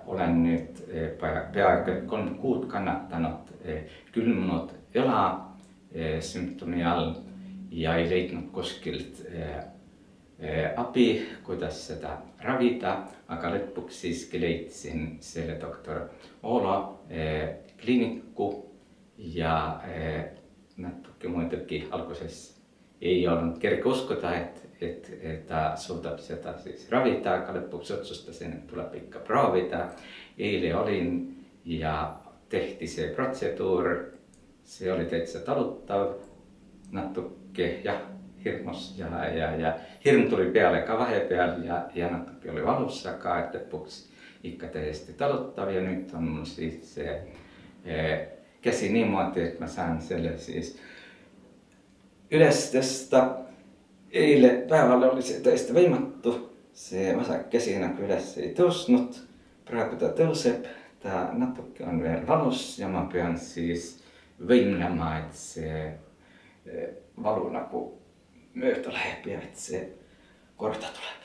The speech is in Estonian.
olen nüüd peaaegu 3 kuud kannatanud külmunud jala sümptomi all ja ei leidnud kuskilt abi, kuidas seda ravida, aga lõpuks siiski leidsin selle doktor Oolo kliiniku ja natuke muidugi alguses ei olnud kerge uskuda, et ta suudab seda siis ravida, aga lõpuks otsustasin, et tuleb ikka proovida. Eile olin ja tehti see protseduur, see oli täitsa talutav, natuke jah, hirmus ja hirm tuli peale ka vahepeal ja natuke oli valus, aga et lõpuks ikka täiesti talutav ja nüüd on mul siis käsi niimoodi, et ma saan selle siis üles tõsta. Eile päeval oli see tõesti võimatu, see vasak käsi nagu üles ei tõusnud, praegu ta tõuseb, ta natuke on veel valus ja ma pean siis võimlema, et see valu nagu mööda läheb ja et see korda tuleb.